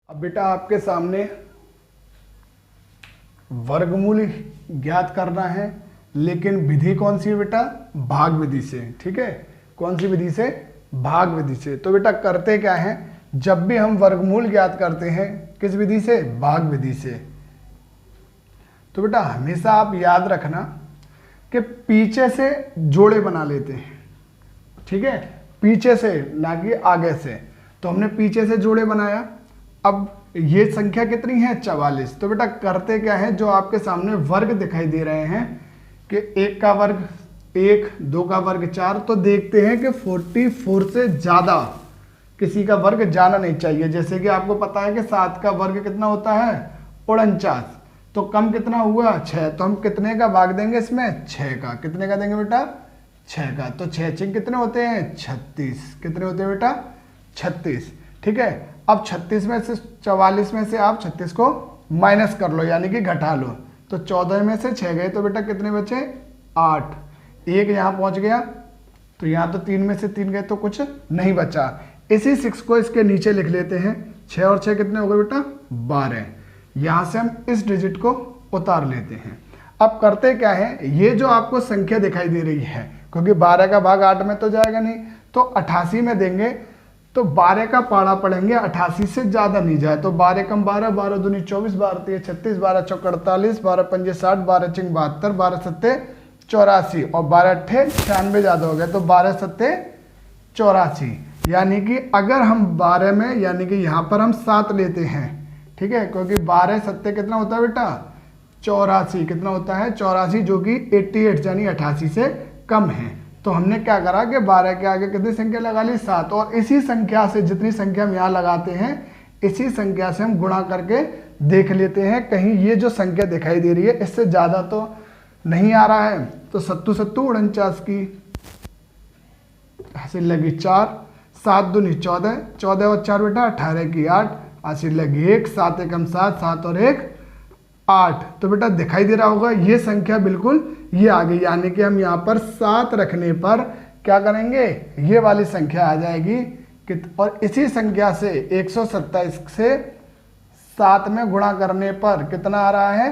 अब बेटा आपके सामने वर्गमूल ज्ञात करना है, लेकिन विधि कौन सी है बेटा? भाग विधि से। ठीक है, कौन सी विधि से? भाग विधि से। तो बेटा करते क्या है, जब भी हम वर्गमूल ज्ञात करते हैं किस विधि से? भाग विधि से। तो बेटा हमेशा आप याद रखना कि पीछे से जोड़े बना लेते हैं। ठीक है, पीछे से ना कि आगे से। तो हमने पीछे से जोड़े बनाया। अब ये संख्या कितनी है? 44। तो बेटा करते क्या है, जो आपके सामने वर्ग दिखाई दे रहे हैं कि 1 का वर्ग 1, 2 का वर्ग 4, तो देखते हैं कि 44 से ज़्यादा किसी का वर्ग जाना नहीं चाहिए। जैसे कि आपको पता है कि 7 का वर्ग कितना होता है? 49। तो कम कितना हुआ? 6। तो हम कितने का भाग देंगे इसमें? 6 का। कितने का देंगे बेटा? 6 का। तो 6 6 कितने होते हैं? 36। कितने होते हैं बेटा? 36। ठीक है, अब 36 में से 44 में से आप 36 को माइनस कर लो, यानी कि घटा लो। तो 14 में से 6 गए तो बेटा कितने बचे? 8। 1 यहाँ पहुंच गया, तो यहाँ तो 3 में से 3 गए तो कुछ नहीं बचा। इसी 6 को इसके नीचे लिख लेते हैं। 6 और 6 कितने हो गए बेटा? 12। यहाँ से हम इस डिजिट को उतार लेते हैं। अब करते क्या है, ये जो आपको संख्या दिखाई दे रही है, क्योंकि 12 का भाग 8 में तो जाएगा नहीं, तो 88 में देंगे। तो 12 का पाड़ा पढ़ेंगे, 88 से ज़्यादा नहीं जाए। तो 12 कम 12, 12 दूनी 24, 12 तिया 36, 12 चौक 48, 12 पंजे 60, 12 चिंग 72, 12 सत्ते 84 और 12 अट्ठे 96 ज़्यादा हो गया। तो 12 सत्ते 84। यानी कि अगर हम 12 में, यानी कि यहाँ पर हम 7 लेते हैं। ठीक है, क्योंकि 12 सत्ते कितना होता है बेटा? 84। कितना होता है? 84, जो कि 88 यानी 88 से कम है। तो हमने क्या करा कि 12 के आगे कितनी संख्या लगा ली? 7। और इसी संख्या से, जितनी संख्या हम यहाँ लगाते हैं, इसी संख्या से हम गुणा करके देख लेते हैं कहीं ये जो संख्या दिखाई दे रही है इससे ज़्यादा तो नहीं आ रहा है। तो 7 7 49 की हासिल लगी 4, 7 दूनी 14, 14 और 4 बेटा 18 की 8, हासिल लगी 1, 7 एकम 7, 7 और 1 8। तो बेटा दिखाई दे रहा होगा ये संख्या बिल्कुल ये आ गई, यानी कि हम यहाँ पर 7 रखने पर क्या करेंगे, ये वाली संख्या आ जाएगी। और इसी संख्या से 127 से 7 में गुणा करने पर कितना आ रहा है?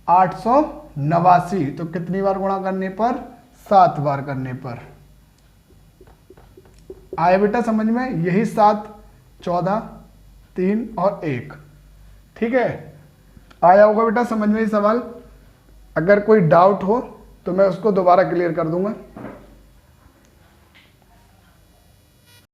889। तो कितनी बार गुणा करने पर? 7 बार करने पर। आए बेटा समझ में? यही 7, 14, 3 और 1। ठीक है, आया होगा बेटा समझ में ये सवाल। अगर कोई डाउट हो तो मैं उसको दोबारा क्लियर कर दूंगा।